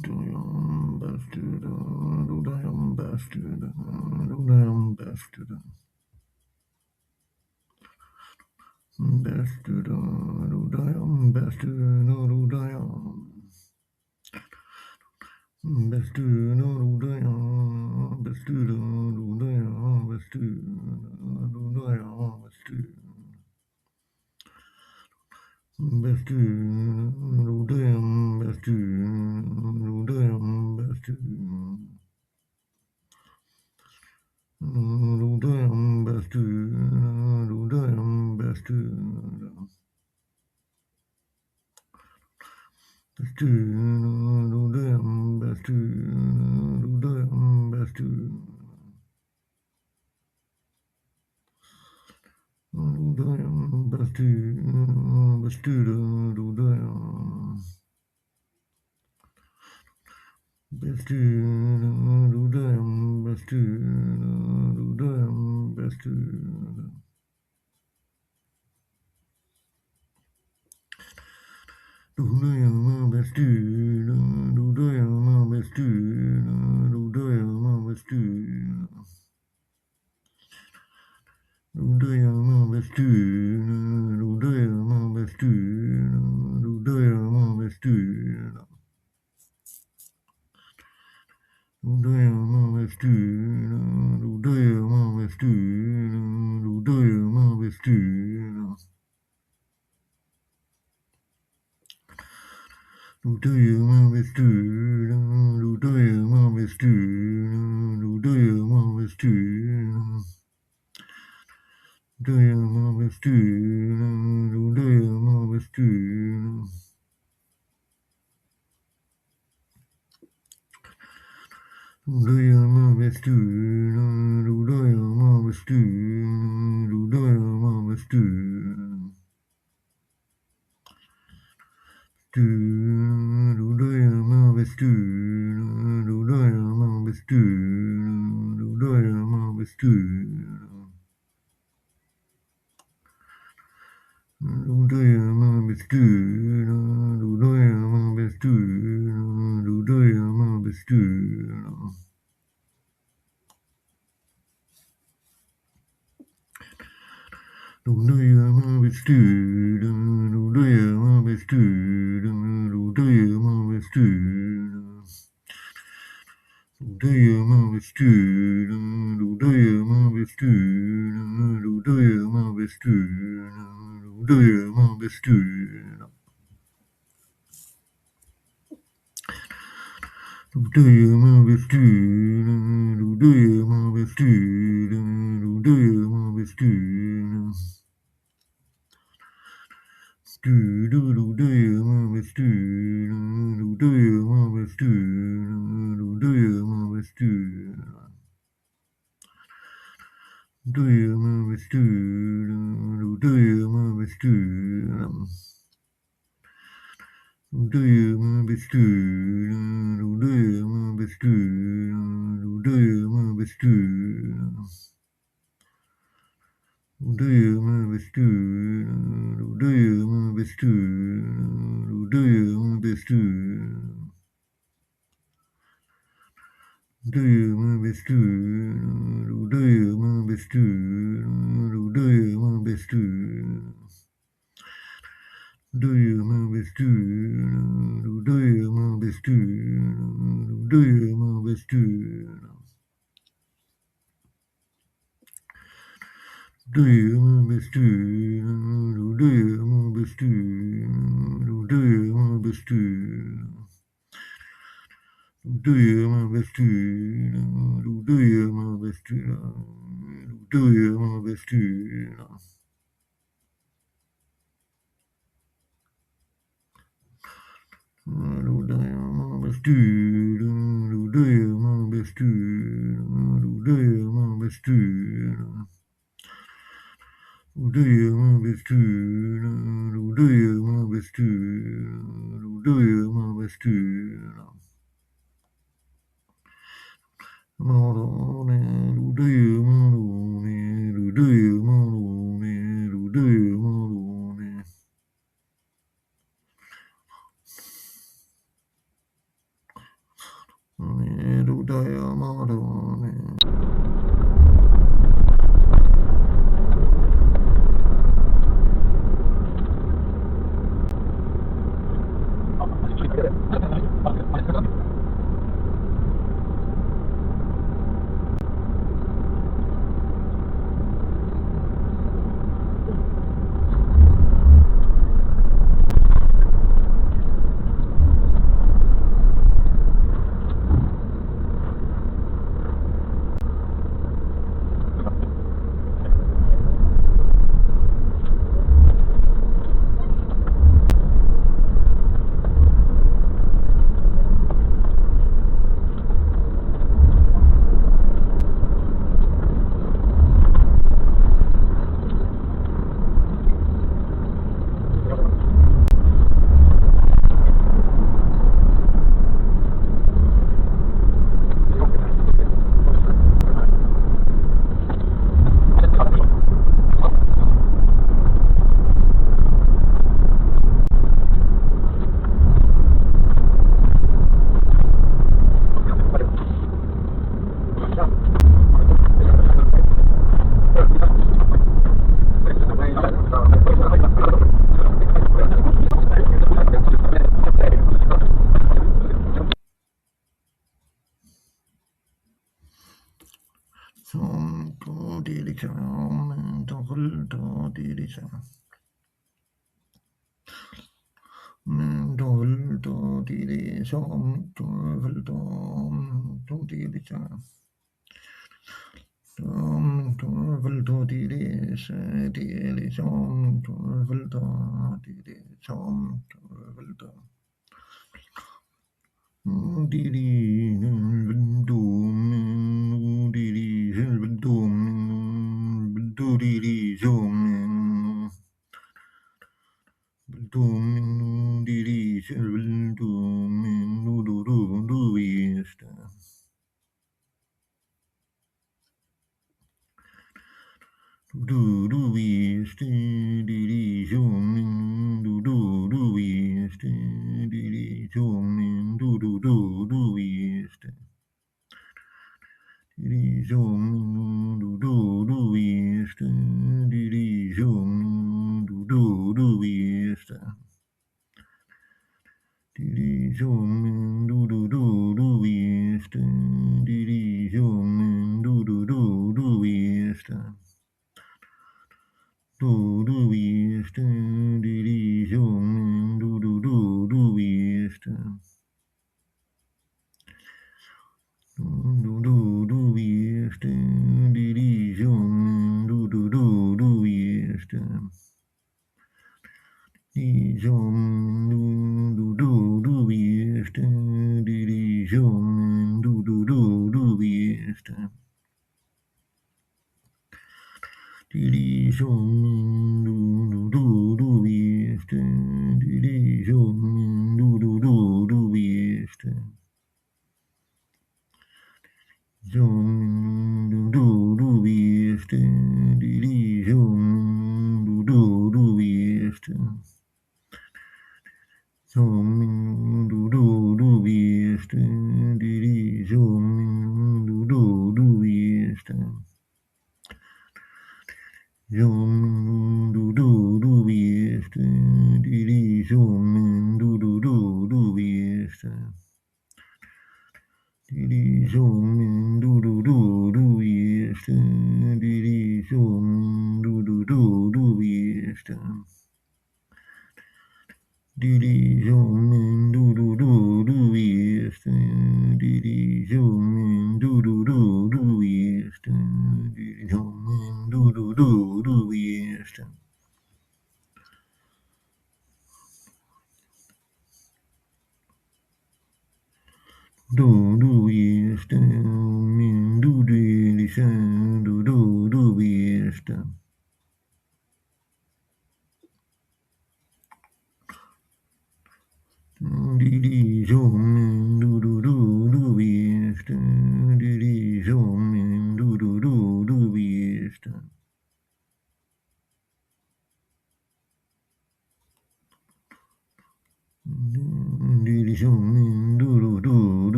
Dudayam bastard, Dudayam bastard, Dudayam bastard, bastard, Dudayam bastard, Dudayam bastard, Dudayam bastard, Dudayam bastard, Dudayam bastard. Bastard, Dudayam bastard, Dudayam bastard. Dudayam bastard, Dudayam bastard. Bastard, Dudayam bastard, Dudayam bastard. Dudayam bastard, bastard, Dudayam. Bastard, Dudayam bastard, Dudayam bastard. Dudayam bastard, Dudayam bastard, Dudayam bastard. Dudayam bastard, Dudayam bastard, Dudayam bastard. Dudayam bastard, Dudayam bastard, Dudayam bastard. Dudayam bastard, Dudayam bastard, Dudayam bastard. Dudayam bastard, Dudayam bastard. Dudayam bastard, Dudayam bastard, Dudayam bastard. Dudayam bastard, Dudayam bastard, Dudayam bastard. Dudayam bastard, Dudayam bastard, Dudayam bastard. Dudayam bastard, Dudayam bastard, Dudayam bastard. Dudayam bastard, Dudayam bastard, Dudayam bastard, Dudayam bastard. Dudayam bastard, Dudayam bastard, Dudayam bastard. Dudayam bastard, Dudayam bastard, Dudayam bastard. Dudayam bastard, Dudayam bastard. Dudayam bastard, Dudayam bastard, Dudayam bastard. Dudayam bastard, Dudayam bastard, Dudayam bastard. Dudayam bastard, Dudayam bastard, Dudayam bastard. Dudayam bastard, Dudayam bastard, Dudayam bastard. Dudayam bastard, Dudayam bastard, Dudayam bastard. Dudayam bastard, Dudayam bastard, Dudayam bastard. Dudayam bastard, Dudayam bastard, Dudayam bastard. Dudayam bastard, Dudayam bastard, Dudayam bastard. Dudayam, Dudayam, Dudayam, Dudayam.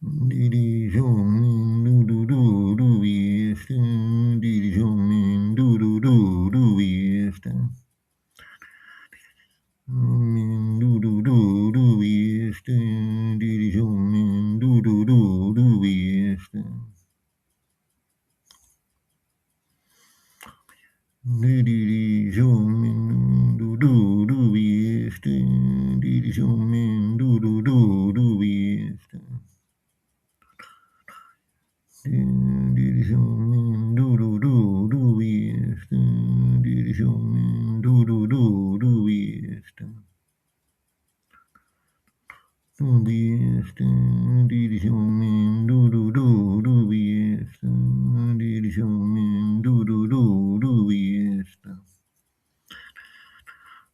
Didi shom min do do do do westen. Didi shom min do do do do westen. Min do do do do westen. Didi shom min do do do do westen. Didi shom min do do do westen. Didi shom min do do do do westen. Didi shom min do do do do westen. Didi shom min do do do do westen. Westen. Didi shom min do do do do westen. Didi shom min do do do do westen.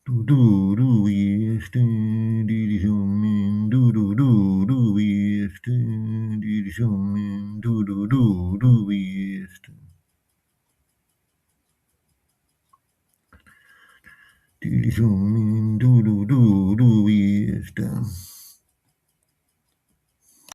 Do do do westen. Didi shom min do do do do westen. Didi shom min do do do do westen. Didi shom min do